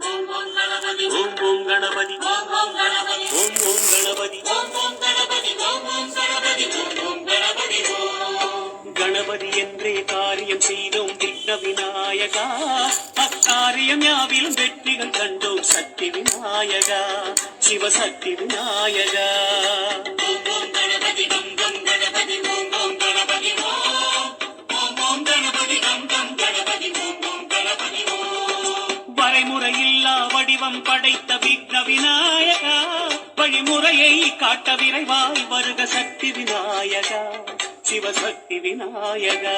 ஓம் ஓம் கணபதி ஓம் ஓம் கணபதி ஓம் ஓம் கணபதி ஓம் ஓம் கணபதி ஓம் ஓம் கணபதி ஓம் ஓம் கணபதி கணபதி என்றே காரியம் செய்தோம் விக்ன விநாயகா, அக்காரியம் யாவிலும் வெற்றிகள் கண்டோம் சக்தி விநாயகா, சிவசக்தி விநாயகா. ஓம் ஓம் கணபதி கம் கம் கணபதி ஓம் ஓம் கணபதி ஓம் ஓம் கணபதி கம் கம் கணபதி ஓம் ஓம் கணபதி வரைமுறையில்லா வடிவம் படைத்த விக்ன விநாயகா, வழிமுறையை காட்ட விரைவாய் வருக சக்தி விநாயகா, சிவசக்தி விநாயகா.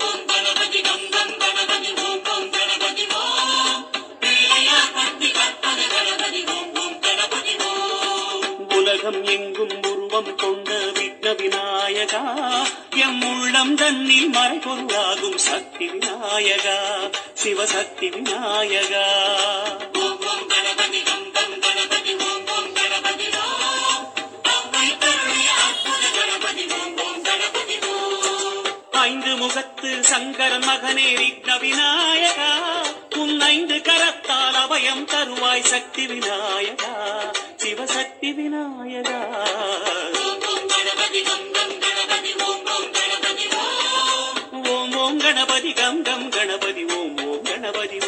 ஓம் கணபதி கம் கம் கணபதி ஓம் ஓம் கணபதி ஓம் கணபதி ஓம் ஓம் கணபதி உலகம் எங்கும் உருவம் கொண்ட விக்ன விநாயகா, எம் உள்ளம் தன்னில் மறைபொருளாகும் சக்தி விநாயகா, சிவசக்தி விநாயகா. ஓம் ஓம் கணபதி கம் கம் கணபதி ஓம் ஓம் கணபதி ஓம் கணபதி ஓம் ஓம் கணபதி ஐந்து முகத்து சங்கரன் மகனே விக்ன விநாயகா, உன் ஐந்து கரத்தால் அபயம் தருவாய் சக்தி விநாயகா, சிவசக்தி விநாயகா. ஓம் ஓம் கணபதி கம் கம் கணபதி ஓம் ஓம் கணபதி ஓம் ஓம் கணபதி கம் கம் கணபதி ஓம் ஓம் கணபதி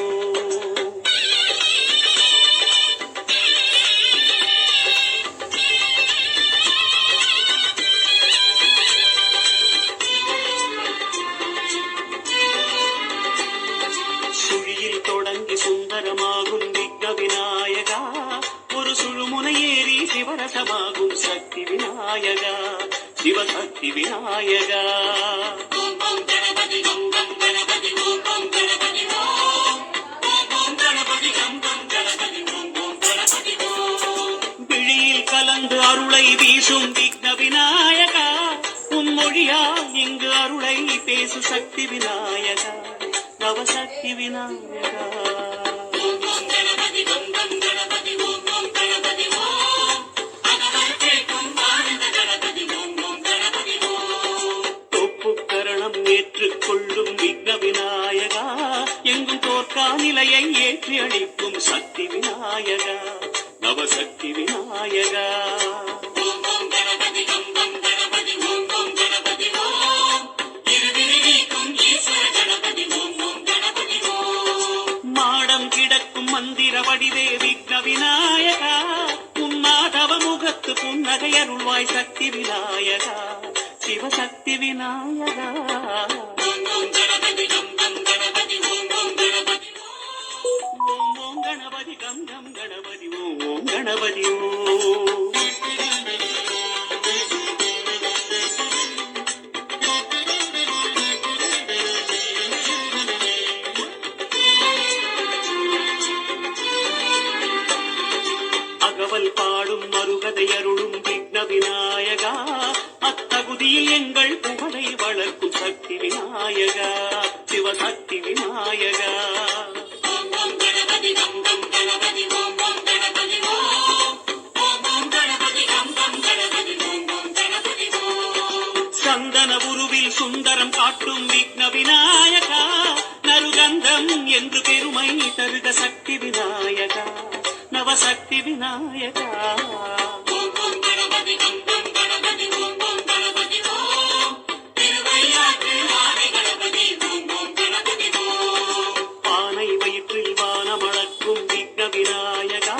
சுழியில் தொடங்கி சுந்தரமாகும் விக்ன விநாயகா, ஒரு சுழுமுனை ஏறி சிவரசமாகும் சக்தி விநாயகா, சிவசக்தி விநாயகா. ஓம் ஓம் கணபதி கம் கம் கணபதி ஓம் ஓம் கணபதி ஓம் கணபதி கம் கம் கணபதி ஓம் ஓம் கணபதி விழியில் கலந்து அருளை வீசும் விக்ன விநாயகா, உன் மொழியால் இங்கு அருளை பேசு சக்தி விநாயகா, நவசக்தி விநாயகா. ஓம் ஓம் கணபதி கம் கம் கணபதி ஓம் ஓம் கணபதி தொப்புக்கரணம் ஏற்றுக்கொள்ளும் விக்ன விநாயகா, எங்கும் தோற்கா நிலையை ஏற்றி அளிக்கும் சக்தி விநாயகா, நவசக்தி விநாயகா. ஓம் ஓம் கணபதி கம் கம் கணபதி ஓம் ஓம் கணபதி இருவினை நீக்கும் ஈஸ்வர கணபதி ஓம் ஓம் கணபதி மாடம் கிடக்கும் மந்திர வடிவே விக்ன விநாயகா, உன் மாதவ முகத்து புன்னகை அருள்வாய் சக்தி விநாயகா, சிவசக்தி விநாயகா. ஓம் ஓம் கணபதி கம் கம் கணபதி ஓம் ஓம் கணபதி ஓம் ஓம் கணபதி கம் கம் கணபதி ஓம் ஓம் கணபதி அகவல் பாடும் மருகதை அருளும் விக்ன விநாயகா, அத்தகுதியில் எங்கள் புகழை வளர்க்கும் சக்தி விநாயகா, சிவசக்தி விநாயகா. ஓம் ஓம் கணபதி கம் கம் கணபதி ஓம் ஓம் கணபதி ஓம் ஓம் கணபதி கம் கம் கணபதி ஓம் ஓம் கணபதி சந்தன உருவில் சுந்தரம் காட்டும் விக்ன விநாயகா, நறுகந்தம் என்று பெருமை தருக சக்தி விநாயகா, நவசக்தி விநாயகா. ஓம் ஓம் கணபதி கம் கம் கணபதி ஓம் ஓம் கணபதி திருவையாற்று ஆதி கணபதி ஓம் ஓம் கணபதி பானை வயிற்றில் வானமளக்கும் விக்ன விநாயகா,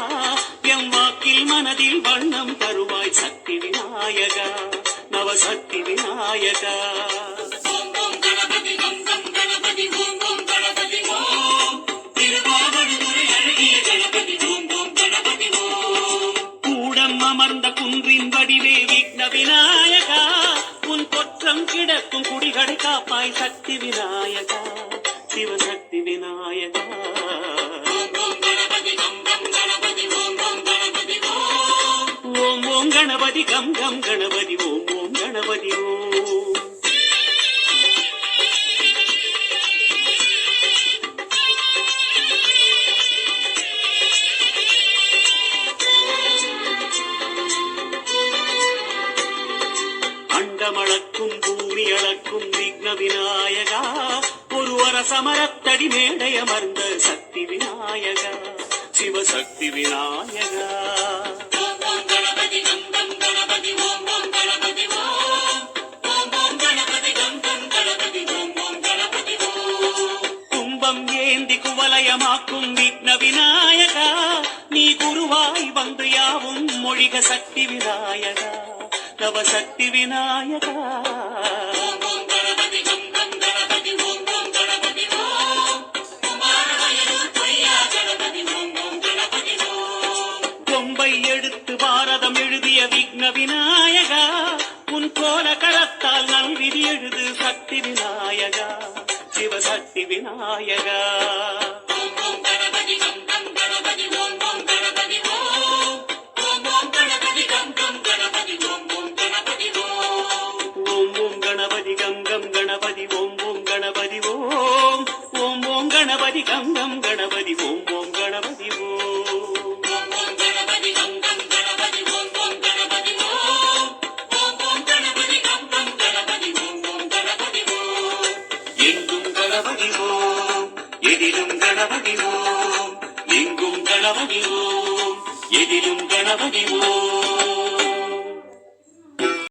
எம் வாக்கில் மனதில் வண்ணம் தருவாய் சக்தி விநாயகா, நவசக்தி விநாயகா. ஓம் ஓம் கணபதி கம் கம் கணபதி ஓம் ஓம் கணபதி திருவாவடுதுறை அழகிய கணபதி ஓம் ஓம் கணபதி கூடம் அமர்ந்த குன்றின் வடிவே விக்ன விநாயகா, உன் கொற்றம் கிடக்கும் குடிகளை காப்பாய் சக்தி விநாயகா, சிவசக்தி விநாயகா. ஓம் ஓம் கணபதி கம் கம் கணபதி ஓம் ஓம் கணபதி ஓம் ஓம் கணபதி கம் கம் கணபதி ஓம் ஓம் கணபதி அண்டமளக்கும் பூமி அளக்கும் விக்ன விநாயகா, சமரசமரத்தடி மேடை அமர்ந்த சக்தி விநாயகா சிவசக்தி விநாயகா. கும்பம் ஏந்தி குவலயமாக்கும் விக்ன விநாயகா நீ குருவாய் வந்து யாவும் மொழிக சக்தி விநாயகா நவசக்தி விநாயகா. கொம்பை எடுத்து பாரதம் எழுதிய விக்ன விநாயகா உன் கோல கரத்தால் நல்விதி எழுது சக்தி விநாயகா சிவசக்தி விநாயகா. ஓம் ஓம் கணபதி கங்கம் கணபதி ஓம் ஓம் கணபதி ஓம் ஓம் ஓம் கணபதி கங்கம் கணபதி ஓம் ஓம் கணபதி ஓம். எங்கும் கணபதி ஓம் எதிலும் கணபதி ஓம் எங்கும் கணபதி ஓம் எதிலும் கணபதி ஓம்.